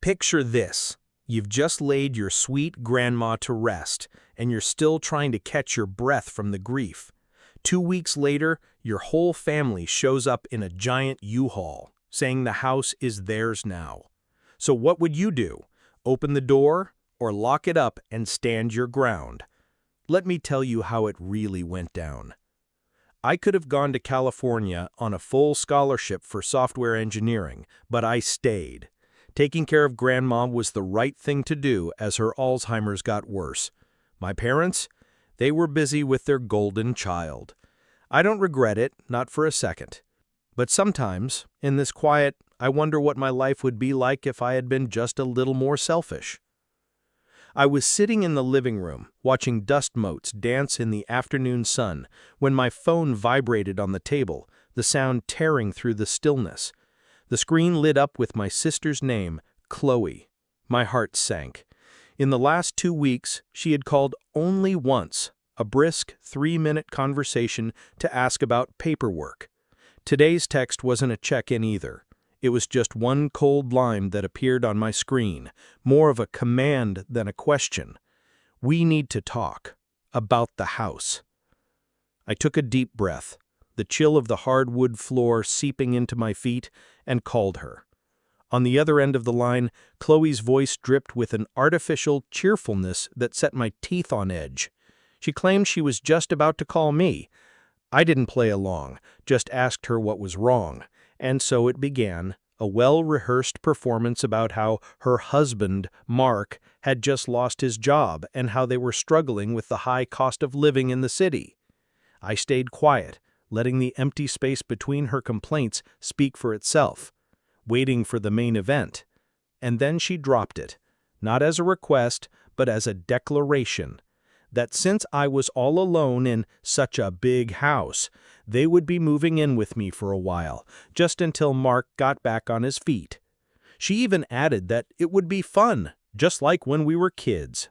Picture this. You've just laid your sweet grandma to rest, and you're still trying to catch your breath from the grief. 2 weeks later, your whole family shows up in a giant U-Haul, saying the house is theirs now. So what would you do? Open the door or lock it up and stand your ground? Let me tell you how it really went down. I could have gone to California on a full scholarship for software engineering, but I stayed. Taking care of Grandma was the right thing to do as her Alzheimer's got worse. My parents? They were busy with their golden child. I don't regret it, not for a second. But sometimes, in this quiet, I wonder what my life would be like if I had been just a little more selfish. I was sitting in the living room, watching dust motes dance in the afternoon sun, when my phone vibrated on the table, the sound tearing through the stillness. The screen lit up with my sister's name, Chloe. My heart sank. In the last 2 weeks, she had called only once, a brisk 3-minute conversation to ask about paperwork. Today's text wasn't a check-in either. It was just one cold line that appeared on my screen, more of a command than a question. We need to talk about the house. I took a deep breath, the chill of the hardwood floor seeping into my feet, and called her. On the other end of the line, Chloe's voice dripped with an artificial cheerfulness that set my teeth on edge. She claimed she was just about to call me. I didn't play along, just asked her what was wrong. And so it began, a well-rehearsed performance about how her husband, Mark, had just lost his job and how they were struggling with the high cost of living in the city. I stayed quiet, letting the empty space between her complaints speak for itself, waiting for the main event. And then she dropped it, not as a request, but as a declaration, that since I was all alone in such a big house, they would be moving in with me for a while, just until Mark got back on his feet. She even added that it would be fun, just like when we were kids.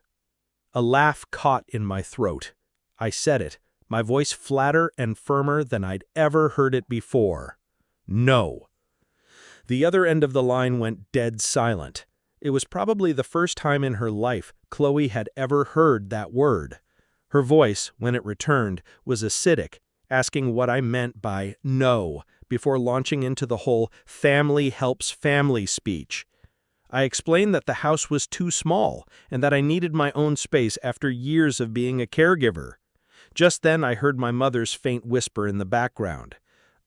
A laugh caught in my throat. I said it, my voice flatter and firmer than I'd ever heard it before. No. The other end of the line went dead silent. It was probably the first time in her life Chloe had ever heard that word. Her voice, when it returned, was acidic, asking what I meant by no, before launching into the whole family helps family speech. I explained that the house was too small and that I needed my own space after years of being a caregiver. Just then I heard my mother's faint whisper in the background.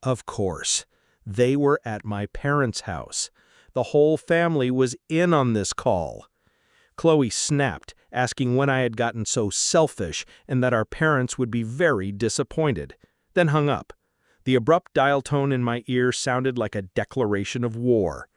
Of course, they were at my parents' house. The whole family was in on this call. Chloe snapped, asking when I had gotten so selfish and that our parents would be very disappointed, then hung up. The abrupt dial tone in my ear sounded like a declaration of war.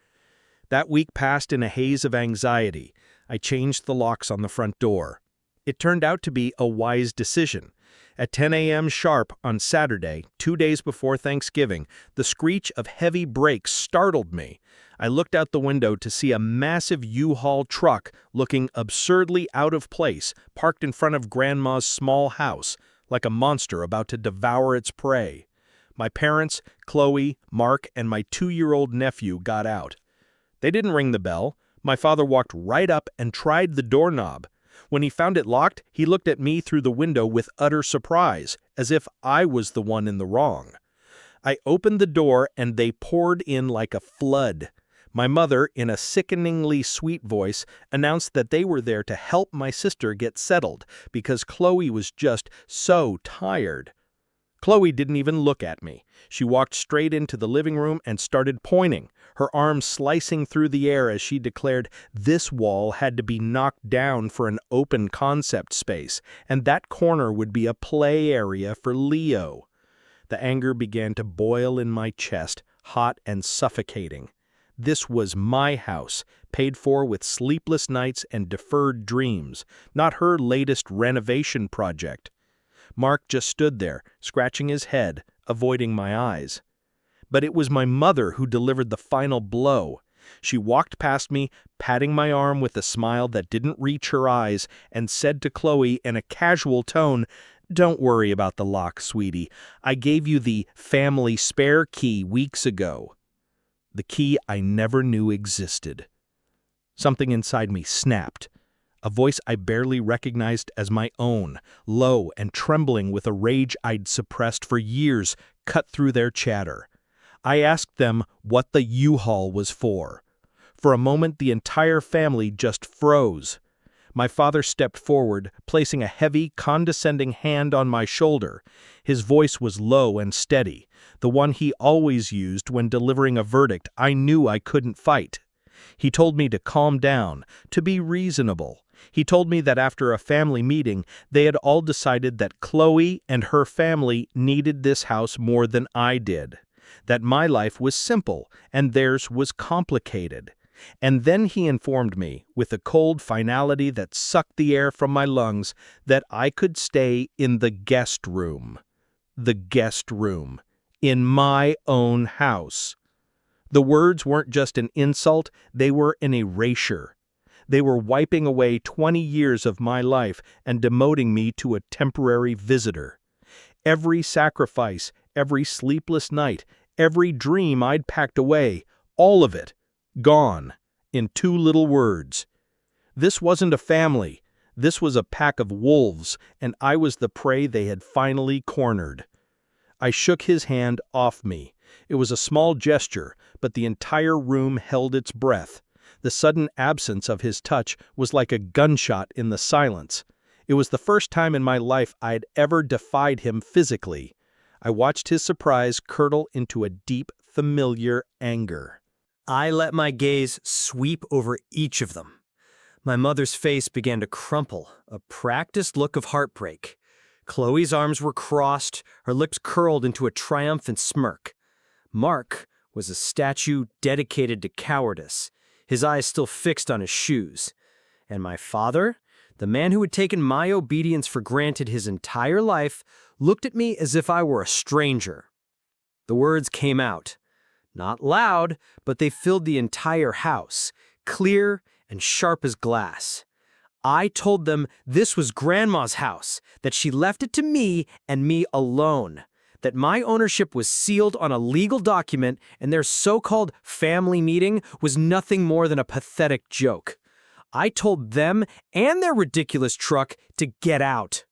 That week passed in a haze of anxiety. I changed the locks on the front door. It turned out to be a wise decision. At 10 a.m. sharp on Saturday, 2 days before Thanksgiving, the screech of heavy brakes startled me. I looked out the window to see a massive U-Haul truck looking absurdly out of place, parked in front of Grandma's small house, like a monster about to devour its prey. My parents, Chloe, Mark, and my 2-year-old nephew got out. They didn't ring the bell. My father walked right up and tried the doorknob. When he found it locked, he looked at me through the window with utter surprise, as if I was the one in the wrong. I opened the door and they poured in like a flood. My mother, in a sickeningly sweet voice, announced that they were there to help my sister get settled because Chloe was just so tired. Chloe didn't even look at me. She walked straight into the living room and started pointing, her arms slicing through the air as she declared this wall had to be knocked down for an open concept space, and that corner would be a play area for Leo. The anger began to boil in my chest, hot and suffocating. This was my house, paid for with sleepless nights and deferred dreams, not her latest renovation project. Mark just stood there, scratching his head, avoiding my eyes. But it was my mother who delivered the final blow. She walked past me, patting my arm with a smile that didn't reach her eyes, and said to Chloe in a casual tone, "Don't worry about the lock, sweetie. I gave you the family spare key weeks ago." The key I never knew existed. Something inside me snapped. A voice I barely recognized as my own, low and trembling with a rage I'd suppressed for years, cut through their chatter. I asked them what the U-Haul was for. For a moment, the entire family just froze. My father stepped forward, placing a heavy, condescending hand on my shoulder. His voice was low and steady, the one he always used when delivering a verdict I knew I couldn't fight. He told me to calm down, to be reasonable. He told me that after a family meeting, they had all decided that Chloe and her family needed this house more than I did, that my life was simple and theirs was complicated. And then he informed me, with a cold finality that sucked the air from my lungs, that I could stay in the guest room. The guest room. In my own house. The words weren't just an insult, they were an erasure. They were wiping away 20 years of my life and demoting me to a temporary visitor. Every sacrifice, every sleepless night, every dream I'd packed away, all of it, gone, in 2 little words. This wasn't a family. This was a pack of wolves, and I was the prey they had finally cornered. I shook his hand off me. It was a small gesture, but the entire room held its breath. The sudden absence of his touch was like a gunshot in the silence. It was the first time in my life I'd ever defied him physically. I watched his surprise curdle into a deep, familiar anger. I let my gaze sweep over each of them. My mother's face began to crumple, a practiced look of heartbreak. Chloe's arms were crossed, her lips curled into a triumphant smirk. Mark was a statue dedicated to cowardice, his eyes still fixed on his shoes. And my father, the man who had taken my obedience for granted his entire life, looked at me as if I were a stranger. The words came out. Not loud, but they filled the entire house, clear and sharp as glass. I told them this was Grandma's house, that she left it to me and me alone, that my ownership was sealed on a legal document and their so-called family meeting was nothing more than a pathetic joke. I told them and their ridiculous truck to get out.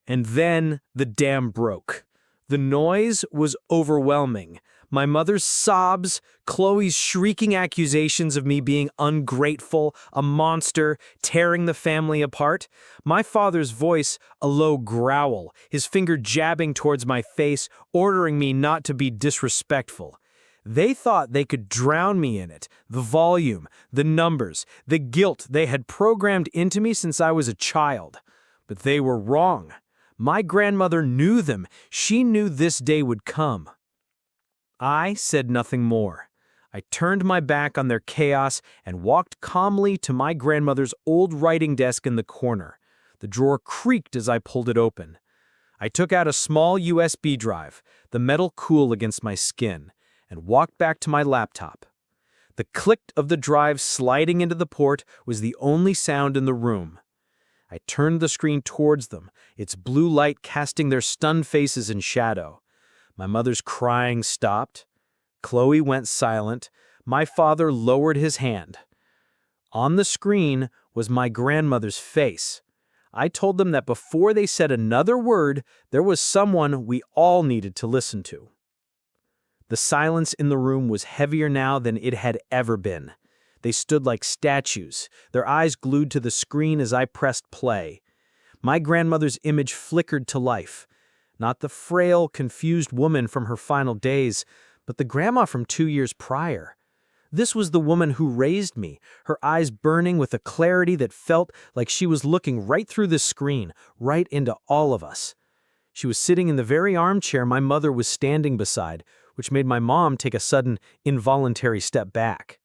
And then the dam broke. The noise was overwhelming. My mother's sobs, Chloe's shrieking accusations of me being ungrateful, a monster, tearing the family apart. My father's voice, a low growl, his finger jabbing towards my face, ordering me not to be disrespectful. They thought they could drown me in it, the volume, the numbers, the guilt they had programmed into me since I was a child. But they were wrong. My grandmother knew them. She knew this day would come. I said nothing more. I turned my back on their chaos and walked calmly to my grandmother's old writing desk in the corner. The drawer creaked as I pulled it open. I took out a small USB drive, the metal cool against my skin, and walked back to my laptop. The click of the drive sliding into the port was the only sound in the room. I turned the screen towards them, its blue light casting their stunned faces in shadow. My mother's crying stopped. Chloe went silent. My father lowered his hand. On the screen was my grandmother's face. I told them that before they said another word, there was someone we all needed to listen to. The silence in the room was heavier now than it had ever been. They stood like statues, their eyes glued to the screen as I pressed play. My grandmother's image flickered to life. Not the frail, confused woman from her final days, but the grandma from 2 years prior. This was the woman who raised me, her eyes burning with a clarity that felt like she was looking right through the screen, right into all of us. She was sitting in the very armchair my mother was standing beside, which made my mom take a sudden, involuntary step back.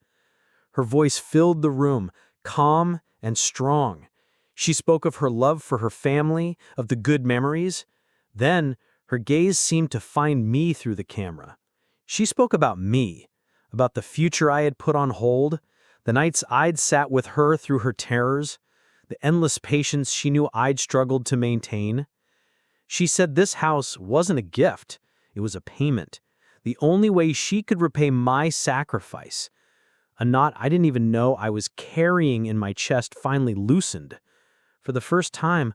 Her voice filled the room, calm and strong. She spoke of her love for her family, of the good memories. Then, her gaze seemed to find me through the camera. She spoke about me, about the future I had put on hold, the nights I'd sat with her through her terrors, the endless patience she knew I'd struggled to maintain. She said this house wasn't a gift, it was a payment, the only way she could repay my sacrifice. A knot I didn't even know I was carrying in my chest finally loosened. For the first time,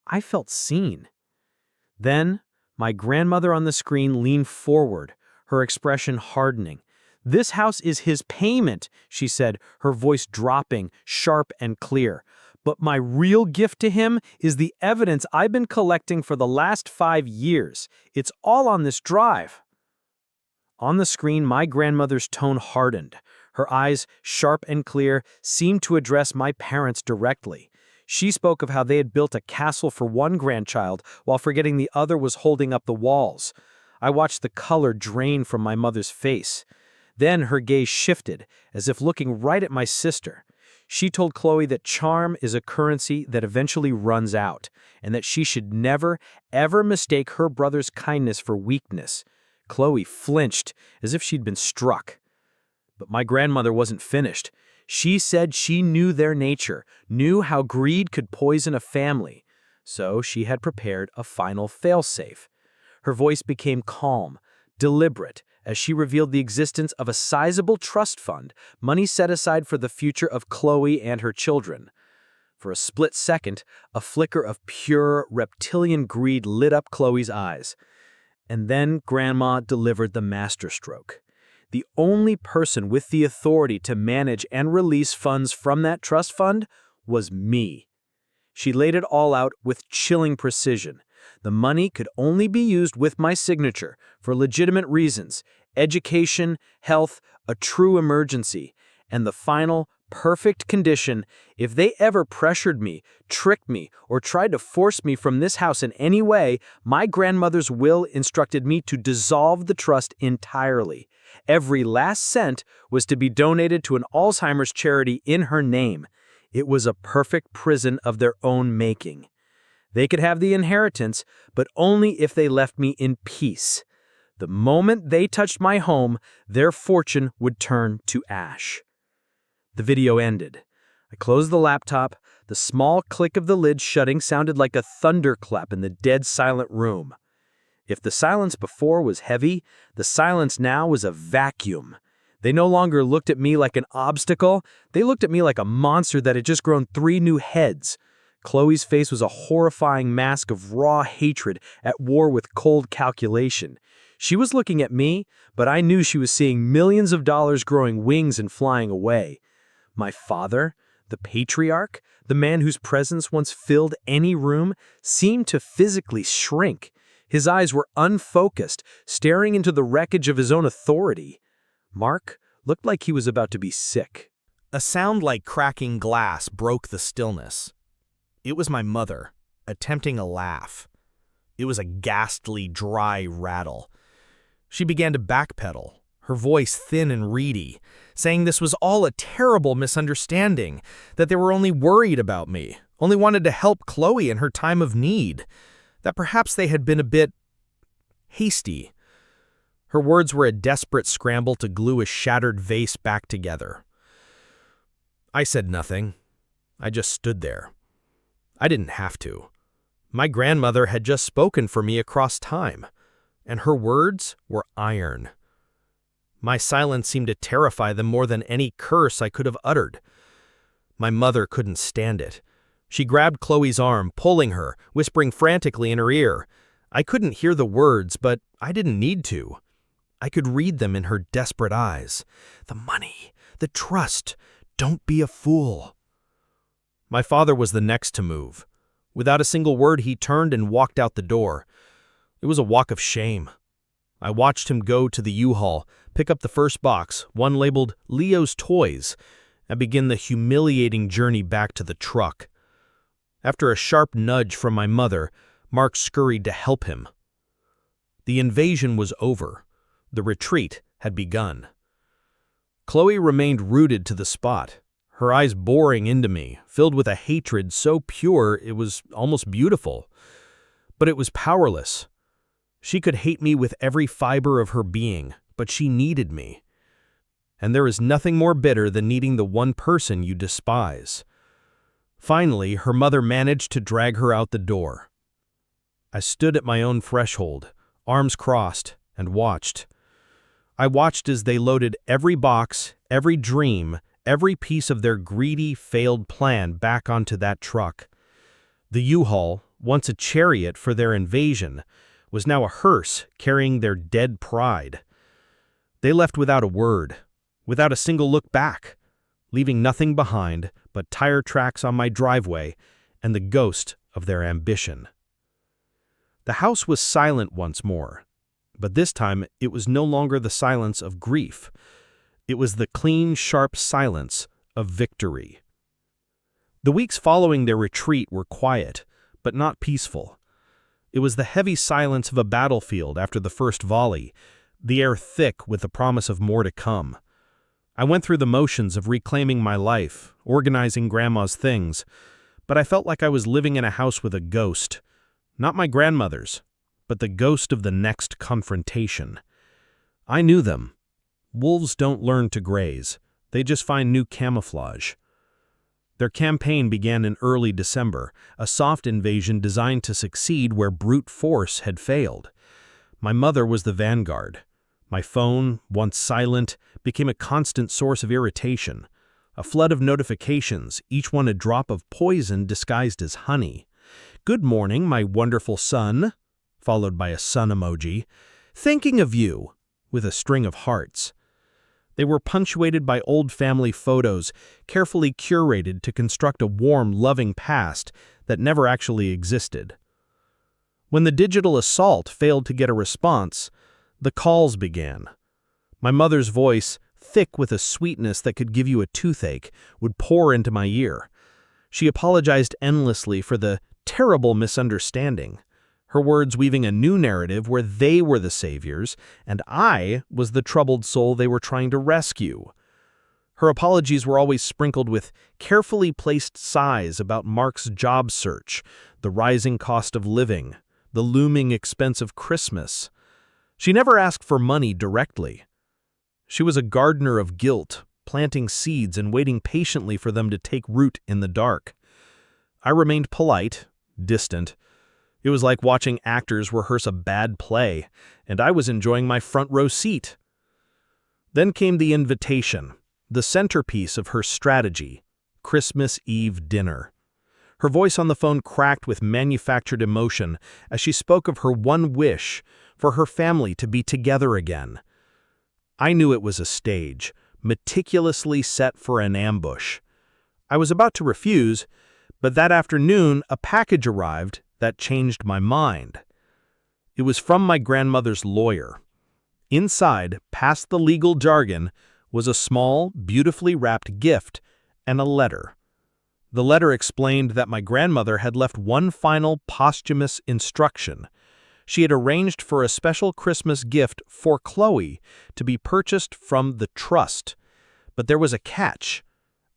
I felt seen. Then, my grandmother on the screen leaned forward, her expression hardening. "This house is his payment," she said, her voice dropping, sharp and clear. "But my real gift to him is the evidence I've been collecting for the last 5 years. It's all on this drive." On the screen, my grandmother's tone hardened. Her eyes, sharp and clear, seemed to address my parents directly. She spoke of how they had built a castle for one grandchild while forgetting the other was holding up the walls. I watched the color drain from my mother's face. Then her gaze shifted, as if looking right at my sister. She told Chloe that charm is a currency that eventually runs out, and that she should never, ever mistake her brother's kindness for weakness. Chloe flinched, as if she'd been struck. But my grandmother wasn't finished. She said she knew their nature, knew how greed could poison a family. So she had prepared a final failsafe. Her voice became calm, deliberate, as she revealed the existence of a sizable trust fund, money set aside for the future of Chloe and her children. For a split second, a flicker of pure reptilian greed lit up Chloe's eyes. And then Grandma delivered the masterstroke. The only person with the authority to manage and release funds from that trust fund was me. She laid it all out with chilling precision. The money could only be used with my signature for legitimate reasons: education, health, a true emergency, and the final, perfect condition: if they ever pressured me, tricked me, or tried to force me from this house in any way, my grandmother's will instructed me to dissolve the trust entirely. Every last cent was to be donated to an Alzheimer's charity in her name. It was a perfect prison of their own making. They could have the inheritance, but only if they left me in peace. The moment they touched my home, their fortune would turn to ash. The video ended. I closed the laptop. The small click of the lid shutting sounded like a thunderclap in the dead silent room. If the silence before was heavy, the silence now was a vacuum. They no longer looked at me like an obstacle. They looked at me like a monster that had just grown 3 new heads. Chloe's face was a horrifying mask of raw hatred at war with cold calculation. She was looking at me, but I knew she was seeing millions of dollars growing wings and flying away. My father, the patriarch, the man whose presence once filled any room, seemed to physically shrink. His eyes were unfocused, staring into the wreckage of his own authority. Mark looked like he was about to be sick. A sound like cracking glass broke the stillness. It was my mother, attempting a laugh. It was a ghastly, dry rattle. She began to backpedal, her voice thin and reedy, saying this was all a terrible misunderstanding, that they were only worried about me, only wanted to help Chloe in her time of need, that perhaps they had been a bit hasty. Her words were a desperate scramble to glue a shattered vase back together. I said nothing. I just stood there. I didn't have to. My grandmother had just spoken for me across time, and her words were iron. My silence seemed to terrify them more than any curse I could have uttered. My mother couldn't stand it. She grabbed Chloe's arm, pulling her, whispering frantically in her ear. I couldn't hear the words, but I didn't need to. I could read them in her desperate eyes. The money, the trust, don't be a fool. My father was the next to move. Without a single word, he turned and walked out the door. It was a walk of shame. I watched him go to the U-Haul, pick up the first box, one labeled Leo's Toys, and begin the humiliating journey back to the truck. After a sharp nudge from my mother, Mark scurried to help him. The invasion was over. The retreat had begun. Chloe remained rooted to the spot, her eyes boring into me, filled with a hatred so pure it was almost beautiful. But it was powerless. She could hate me with every fiber of her being, but she needed me. And there is nothing more bitter than needing the one person you despise. Finally, her mother managed to drag her out the door. I stood at my own threshold, arms crossed, and watched. I watched as they loaded every box, every dream, every piece of their greedy, failed plan back onto that truck. The U-Haul, once a chariot for their invasion, was now a hearse carrying their dead pride. They left without a word, without a single look back, leaving nothing behind but tire tracks on my driveway and the ghost of their ambition. The house was silent once more, but this time it was no longer the silence of grief. It was the clean, sharp silence of victory. The weeks following their retreat were quiet, but not peaceful. It was the heavy silence of a battlefield after the first volley, the air thick with the promise of more to come. I went through the motions of reclaiming my life, organizing Grandma's things, but I felt like I was living in a house with a ghost. Not my grandmother's, but the ghost of the next confrontation. I knew them. Wolves don't learn to graze. They just find new camouflage. Their campaign began in early December, a soft invasion designed to succeed where brute force had failed. My mother was the vanguard. My phone, once silent, became a constant source of irritation. A flood of notifications, each one a drop of poison disguised as honey. "Good morning, my wonderful son," followed by a sun emoji. "Thinking of you," with a string of hearts. They were punctuated by old family photos, carefully curated to construct a warm, loving past that never actually existed. When the digital assault failed to get a response, the calls began. My mother's voice, thick with a sweetness that could give you a toothache, would pour into my ear. She apologized endlessly for the terrible misunderstanding, her words weaving a new narrative where they were the saviors and I was the troubled soul they were trying to rescue. Her apologies were always sprinkled with carefully placed sighs about Mark's job search, the rising cost of living, the looming expense of Christmas. She never asked for money directly. She was a gardener of guilt, planting seeds and waiting patiently for them to take root in the dark. I remained polite, distant. It was like watching actors rehearse a bad play, and I was enjoying my front row seat. Then came the invitation, the centerpiece of her strategy, Christmas Eve dinner. Her voice on the phone cracked with manufactured emotion as she spoke of her one wish, for her family to be together again. I knew it was a stage, meticulously set for an ambush. I was about to refuse, but that afternoon a package arrived that changed my mind. It was from my grandmother's lawyer. Inside, past the legal jargon, was a small, beautifully wrapped gift and a letter. The letter explained that my grandmother had left one final posthumous instruction. She had arranged for a special Christmas gift for Chloe to be purchased from the trust. But there was a catch.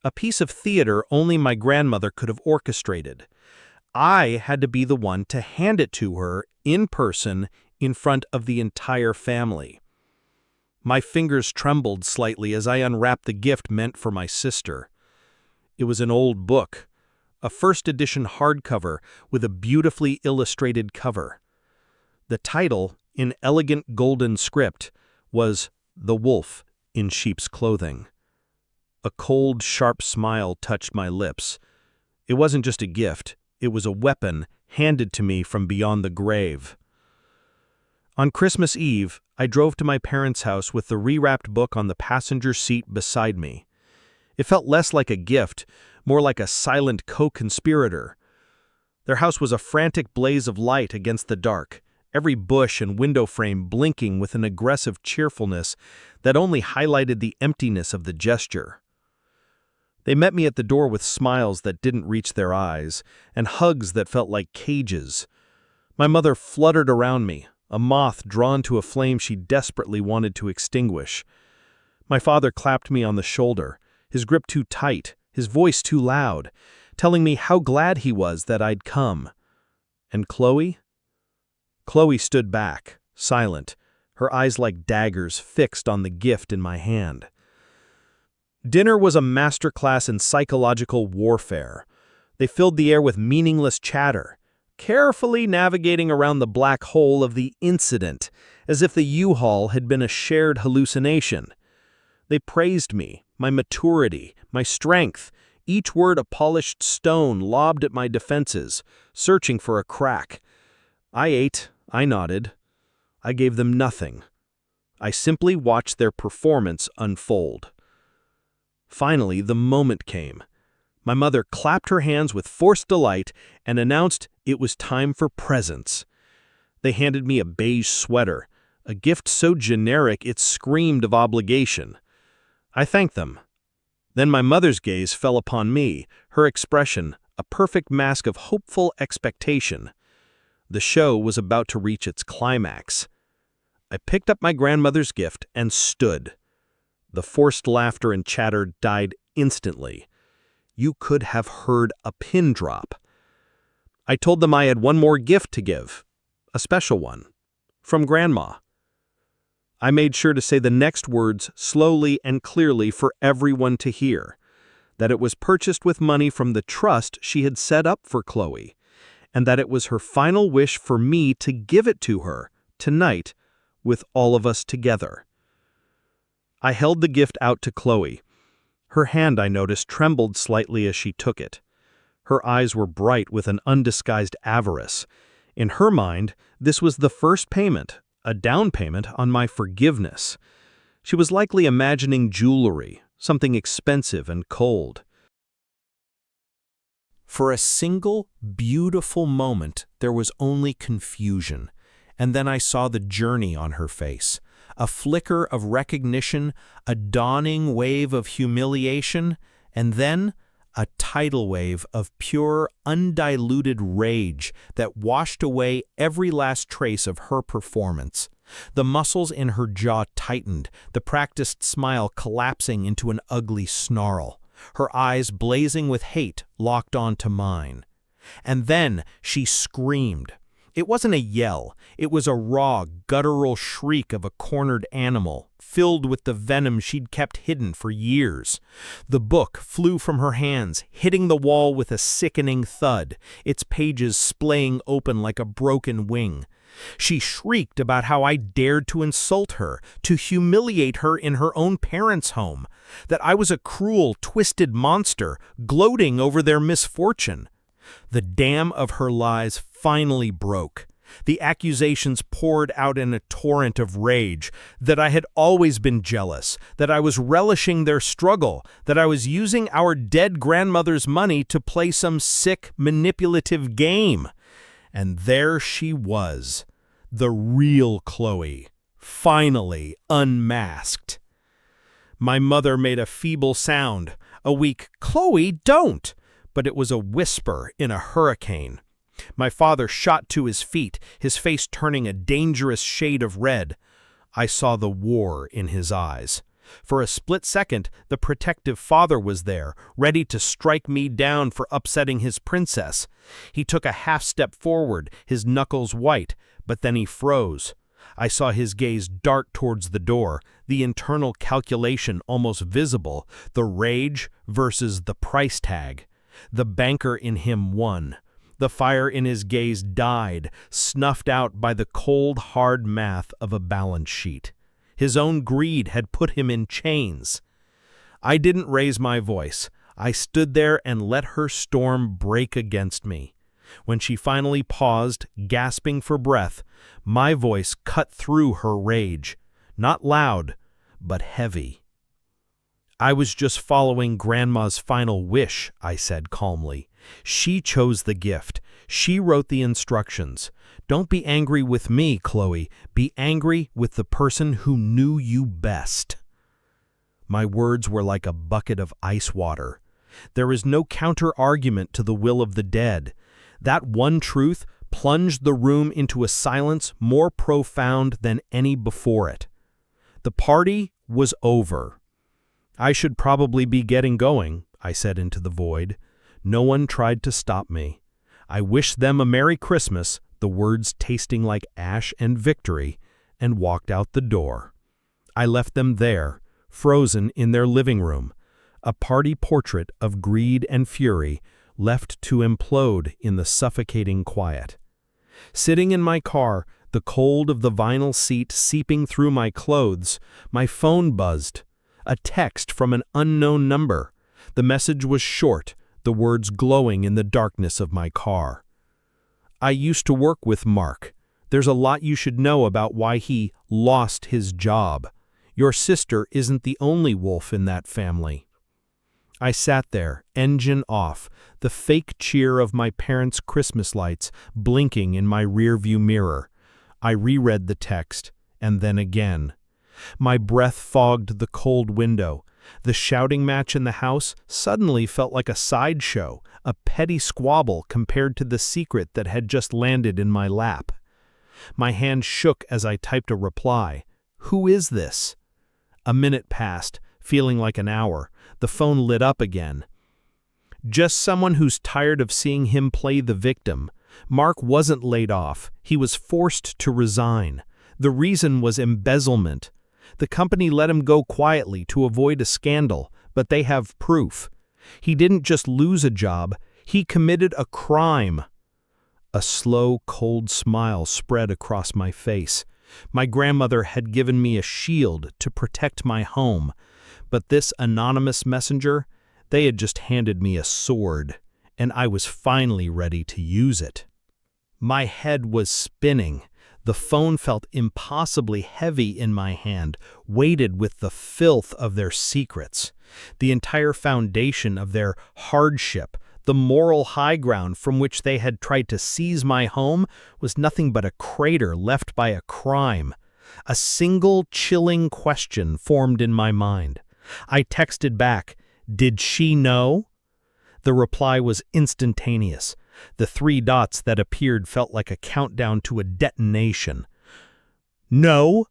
A piece of theater only my grandmother could have orchestrated. I had to be the one to hand it to her in person in front of the entire family. My fingers trembled slightly as I unwrapped the gift meant for my sister. It was an old book, a first edition hardcover with a beautifully illustrated cover. The title, in elegant golden script, was The Wolf in Sheep's Clothing. A cold, sharp smile touched my lips. It wasn't just a gift, it was a weapon handed to me from beyond the grave. On Christmas Eve, I drove to my parents' house with the rewrapped book on the passenger seat beside me. It felt less like a gift, more like a silent co-conspirator. Their house was a frantic blaze of light against the dark, every bush and window frame blinking with an aggressive cheerfulness that only highlighted the emptiness of the gesture. They met me at the door with smiles that didn't reach their eyes, and hugs that felt like cages. My mother fluttered around me, a moth drawn to a flame she desperately wanted to extinguish. My father clapped me on the shoulder, his grip too tight, his voice too loud, telling me how glad he was that I'd come. And Chloe? Chloe stood back, silent, her eyes like daggers fixed on the gift in my hand. Dinner was a masterclass in psychological warfare. They filled the air with meaningless chatter, carefully navigating around the black hole of the incident as if the U-Haul had been a shared hallucination. They praised me, my maturity, my strength, each word a polished stone lobbed at my defenses, searching for a crack. I ate, I nodded. I gave them nothing. I simply watched their performance unfold. Finally, the moment came. My mother clapped her hands with forced delight and announced it was time for presents. They handed me a beige sweater, a gift so generic it screamed of obligation. I thanked them. Then my mother's gaze fell upon me, her expression a perfect mask of hopeful expectation. The show was about to reach its climax. I picked up my grandmother's gift and stood. The forced laughter and chatter died instantly. You could have heard a pin drop. I told them I had one more gift to give, a special one, from Grandma. I made sure to say the next words slowly and clearly for everyone to hear, that it was purchased with money from the trust she had set up for Chloe, and that it was her final wish for me to give it to her, tonight, with all of us together. I held the gift out to Chloe. Her hand, I noticed, trembled slightly as she took it. Her eyes were bright with an undisguised avarice. In her mind, this was the first payment, a down payment on my forgiveness. She was likely imagining jewelry, something expensive and cold. For a single, beautiful moment, there was only confusion, and then I saw the journey on her face. A flicker of recognition, a dawning wave of humiliation, and then a tidal wave of pure, undiluted rage that washed away every last trace of her performance. The muscles in her jaw tightened, the practiced smile collapsing into an ugly snarl. Her eyes, blazing with hate, locked onto mine. And then she screamed. It wasn't a yell. It was a raw, guttural shriek of a cornered animal, filled with the venom she'd kept hidden for years. The book flew from her hands, hitting the wall with a sickening thud, its pages splaying open like a broken wing. She shrieked about how I dared to insult her, to humiliate her in her own parents' home, that I was a cruel, twisted monster, gloating over their misfortune. The dam of her lies finally broke. The accusations poured out in a torrent of rage, that I had always been jealous, that I was relishing their struggle, that I was using our dead grandmother's money to play some sick, manipulative game. And there she was, the real Chloe, finally unmasked. My mother made a feeble sound, a weak, "Chloe, don't!" But it was a whisper in a hurricane. My father shot to his feet, his face turning a dangerous shade of red. I saw the war in his eyes. For a split second, the protective father was there, ready to strike me down for upsetting his princess. He took a half-step forward, his knuckles white, but then he froze. I saw his gaze dart towards the door, the internal calculation almost visible, the rage versus the price tag. The banker in him won. The fire in his gaze died, snuffed out by the cold, hard math of a balance sheet. His own greed had put him in chains. I didn't raise my voice. I stood there and let her storm break against me. When she finally paused, gasping for breath, my voice cut through her rage. Not loud, but heavy. "I was just following Grandma's final wish," I said calmly. "She chose the gift. She wrote the instructions. Don't be angry with me, Chloe. Be angry with the person who knew you best." My words were like a bucket of ice water. There is no counter-argument to the will of the dead. That one truth plunged the room into a silence more profound than any before it. The party was over. "I should probably be getting going," I said into the void. No one tried to stop me. I wished them a Merry Christmas, the words tasting like ash and victory, and walked out the door. I left them there, frozen in their living room, a party portrait of greed and fury, left to implode in the suffocating quiet. Sitting in my car, the cold of the vinyl seat seeping through my clothes, my phone buzzed. A text from an unknown number. The message was short, the words glowing in the darkness of my car. I used to work with Mark. There's a lot you should know about why he lost his job. Your sister isn't the only wolf in that family. I sat there, engine off, the fake cheer of my parents' Christmas lights blinking in my rearview mirror. I reread the text, and then again. My breath fogged the cold window. The shouting match in the house suddenly felt like a sideshow, a petty squabble compared to the secret that had just landed in my lap. My hand shook as I typed a reply. Who is this? A minute passed, feeling like an hour. The phone lit up again. Just someone who's tired of seeing him play the victim. Mark wasn't laid off. He was forced to resign. The reason was embezzlement. The company let him go quietly to avoid a scandal, but they have proof. He didn't just lose a job, he committed a crime. A slow, cold smile spread across my face. My grandmother had given me a shield to protect my home, but this anonymous messenger, they had just handed me a sword, and I was finally ready to use it. My head was spinning. The phone felt impossibly heavy in my hand, weighted with the filth of their secrets. The entire foundation of their hardship, the moral high ground from which they had tried to seize my home, was nothing but a crater left by a crime. A single chilling question formed in my mind. I texted back, "Did she know?" The reply was instantaneous. The 3 dots that appeared felt like a countdown to a detonation. No.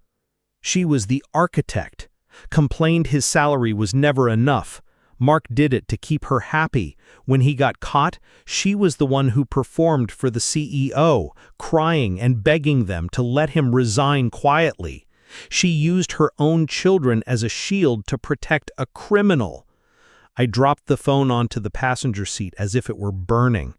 She was the architect. Complained his salary was never enough. Mark did it to keep her happy. When he got caught, she was the one who performed for the CEO, crying and begging them to let him resign quietly. She used her own children as a shield to protect a criminal. I dropped the phone onto the passenger seat as if it were burning.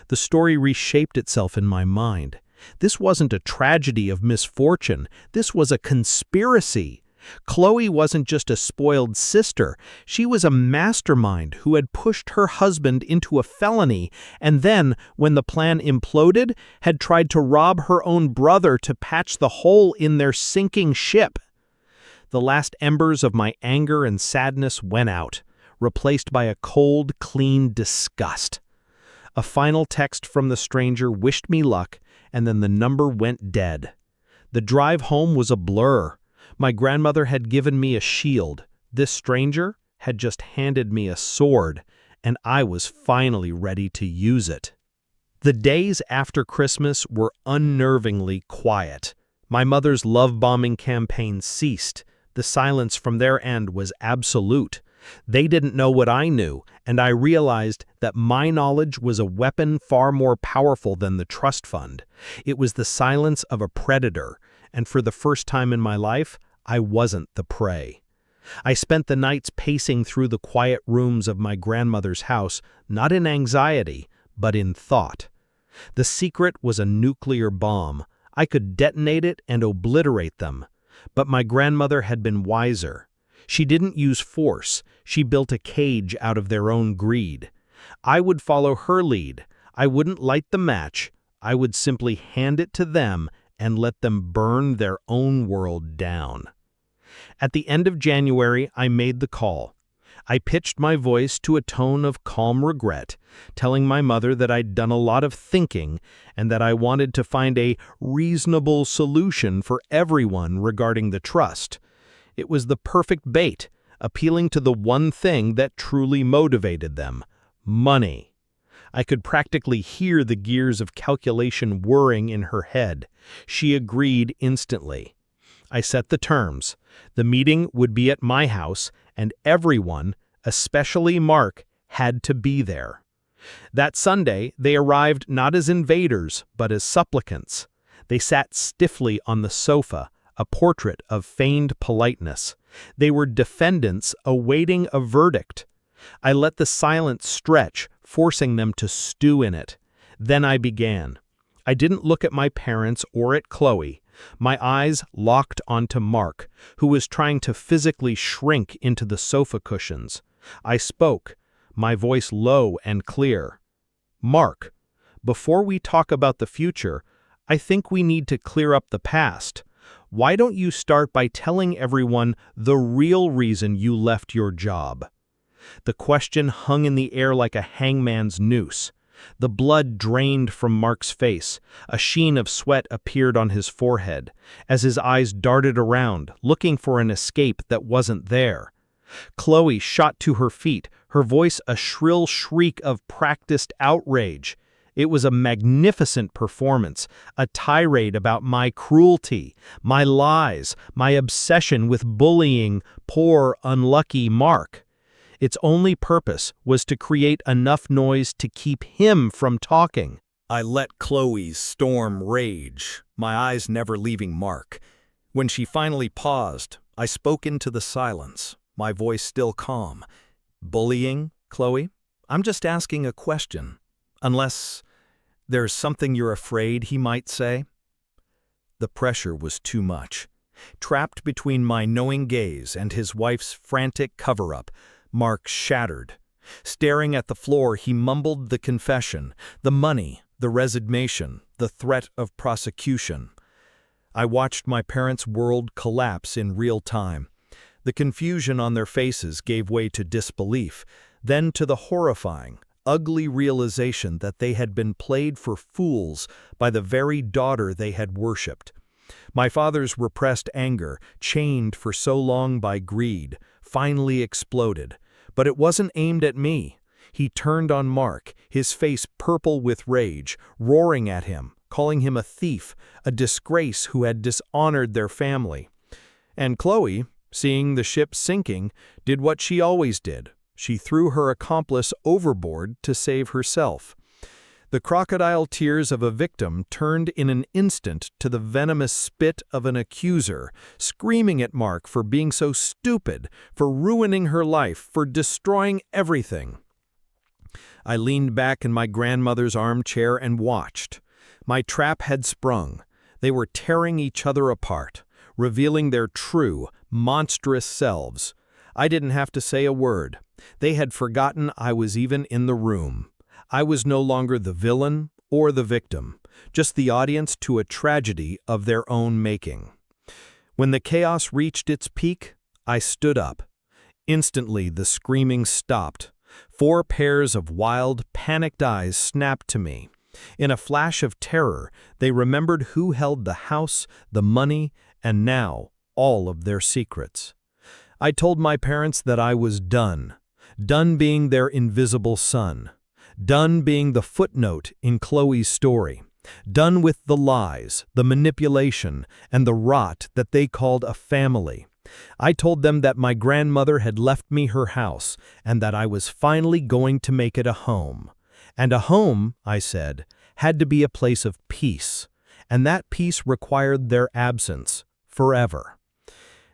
The story reshaped itself in my mind. This wasn't a tragedy of misfortune. This was a conspiracy. Chloe wasn't just a spoiled sister. She was a mastermind who had pushed her husband into a felony and then, when the plan imploded, had tried to rob her own brother to patch the hole in their sinking ship. The last embers of my anger and sadness went out, replaced by a cold, clean disgust. A final text from the stranger wished me luck, and then the number went dead. The drive home was a blur. My grandmother had given me a shield. This stranger had just handed me a sword, and I was finally ready to use it. The days after Christmas were unnervingly quiet. My mother's love-bombing campaign ceased. The silence from their end was absolute. They didn't know what I knew, and I realized that my knowledge was a weapon far more powerful than the trust fund. It was the silence of a predator, and for the first time in my life, I wasn't the prey. I spent the nights pacing through the quiet rooms of my grandmother's house, not in anxiety, but in thought. The secret was a nuclear bomb. I could detonate it and obliterate them. But my grandmother had been wiser. She didn't use force. She built a cage out of their own greed. I would follow her lead. I wouldn't light the match. I would simply hand it to them and let them burn their own world down. At the end of January, I made the call. I pitched my voice to a tone of calm regret, telling my mother that I'd done a lot of thinking and that I wanted to find a reasonable solution for everyone regarding the trust. It was the perfect bait, appealing to the one thing that truly motivated them: money. I could practically hear the gears of calculation whirring in her head. She agreed instantly. I set the terms. The meeting would be at my house, and everyone, especially Mark, had to be there. That Sunday, they arrived not as invaders, but as supplicants. They sat stiffly on the sofa, a portrait of feigned politeness. They were defendants awaiting a verdict. I let the silence stretch, forcing them to stew in it. Then I began. I didn't look at my parents or at Chloe. My eyes locked onto Mark, who was trying to physically shrink into the sofa cushions. I spoke, my voice low and clear. Mark, before we talk about the future, I think we need to clear up the past. Why don't you start by telling everyone the real reason you left your job? The question hung in the air like a hangman's noose. The blood drained from Mark's face. A sheen of sweat appeared on his forehead, as his eyes darted around, looking for an escape that wasn't there. Chloe shot to her feet, her voice a shrill shriek of practiced outrage. It was a magnificent performance, a tirade about my cruelty, my lies, my obsession with bullying poor, unlucky Mark. Its only purpose was to create enough noise to keep him from talking. I let Chloe's storm rage, my eyes never leaving Mark. When she finally paused, I spoke into the silence, my voice still calm. Bullying, Chloe? I'm just asking a question. Unless there's something you're afraid he might say? The pressure was too much. Trapped between my knowing gaze and his wife's frantic cover-up, Mark shattered. Staring at the floor, he mumbled the confession, the money, the resignation, the threat of prosecution. I watched my parents' world collapse in real time. The confusion on their faces gave way to disbelief, then to the horrifying, ugly realization that they had been played for fools by the very daughter they had worshipped. My father's repressed anger, chained for so long by greed, finally exploded. But it wasn't aimed at me. He turned on Mark, his face purple with rage, roaring at him, calling him a thief, a disgrace who had dishonored their family. And Chloe, seeing the ship sinking, did what she always did. She threw her accomplice overboard to save herself. The crocodile tears of a victim turned in an instant to the venomous spit of an accuser, screaming at Mark for being so stupid, for ruining her life, for destroying everything. I leaned back in my grandmother's armchair and watched. My trap had sprung. They were tearing each other apart, revealing their true, monstrous selves. I didn't have to say a word. They had forgotten I was even in the room. I was no longer the villain or the victim, just the audience to a tragedy of their own making. When the chaos reached its peak, I stood up. Instantly, the screaming stopped. 4 pairs of wild, panicked eyes snapped to me. In a flash of terror, they remembered who held the house, the money, and now all of their secrets. I told my parents that I was done being their invisible son. Done being the footnote in Chloe's story. Done with the lies, the manipulation, and the rot that they called a family. I told them that my grandmother had left me her house and that I was finally going to make it a home. And a home, I said, had to be a place of peace. And that peace required their absence, forever.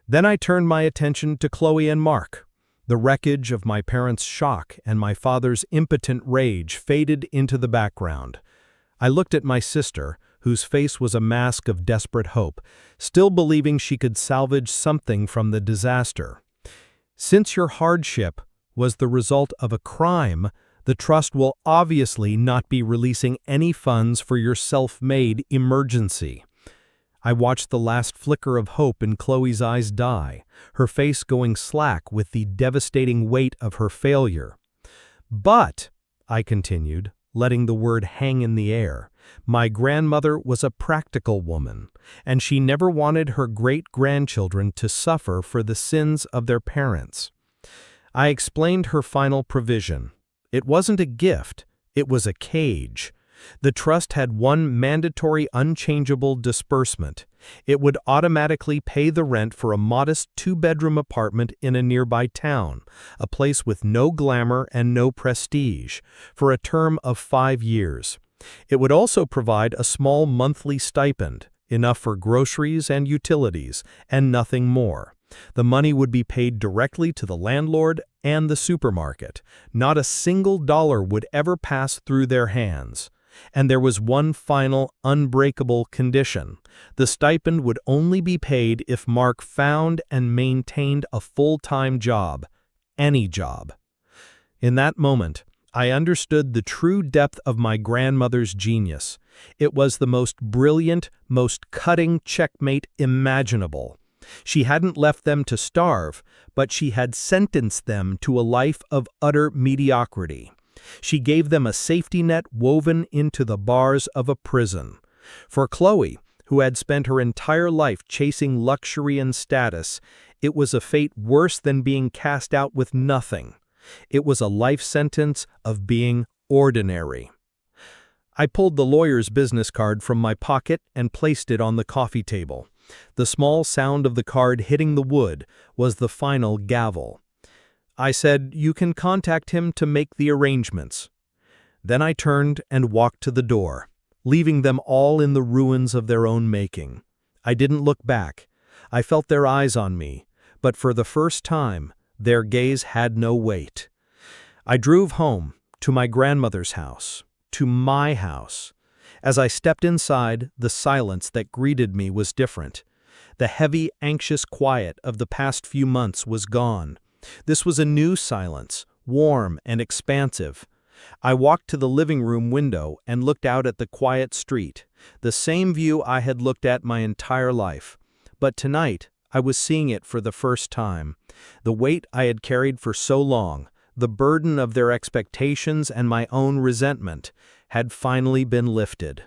Then I turned my attention to Chloe and Mark. The wreckage of my parents' shock and my father's impotent rage faded into the background. I looked at my sister, whose face was a mask of desperate hope, still believing she could salvage something from the disaster. Since your hardship was the result of a crime, the trust will obviously not be releasing any funds for your self-made emergency. I watched the last flicker of hope in Chloe's eyes die, her face going slack with the devastating weight of her failure. But, I continued, letting the word hang in the air, my grandmother was a practical woman, and she never wanted her great-grandchildren to suffer for the sins of their parents. I explained her final provision. It wasn't a gift, it was a cage. The trust had one mandatory unchangeable disbursement. It would automatically pay the rent for a modest 2-bedroom apartment in a nearby town, a place with no glamour and no prestige, for a term of 5 years. It would also provide a small monthly stipend, enough for groceries and utilities, and nothing more. The money would be paid directly to the landlord and the supermarket. Not a single dollar would ever pass through their hands. And there was one final, unbreakable condition. The stipend would only be paid if Mark found and maintained a full-time job. Any job. In that moment, I understood the true depth of my grandmother's genius. It was the most brilliant, most cutting checkmate imaginable. She hadn't left them to starve, but she had sentenced them to a life of utter mediocrity. She gave them a safety net woven into the bars of a prison. For Chloe, who had spent her entire life chasing luxury and status, it was a fate worse than being cast out with nothing. It was a life sentence of being ordinary. I pulled the lawyer's business card from my pocket and placed it on the coffee table. The small sound of the card hitting the wood was the final gavel. I said, "You can contact him to make the arrangements." Then I turned and walked to the door, leaving them all in the ruins of their own making. I didn't look back. I felt their eyes on me, but for the first time, their gaze had no weight. I drove home, to my grandmother's house, to my house. As I stepped inside, the silence that greeted me was different. The heavy, anxious quiet of the past few months was gone. This was a new silence, warm and expansive. I walked to the living room window and looked out at the quiet street, the same view I had looked at my entire life. But tonight, I was seeing it for the first time. The weight I had carried for so long, the burden of their expectations and my own resentment, had finally been lifted.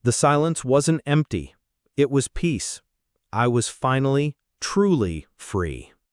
The silence wasn't empty. It was peace. I was finally, truly free.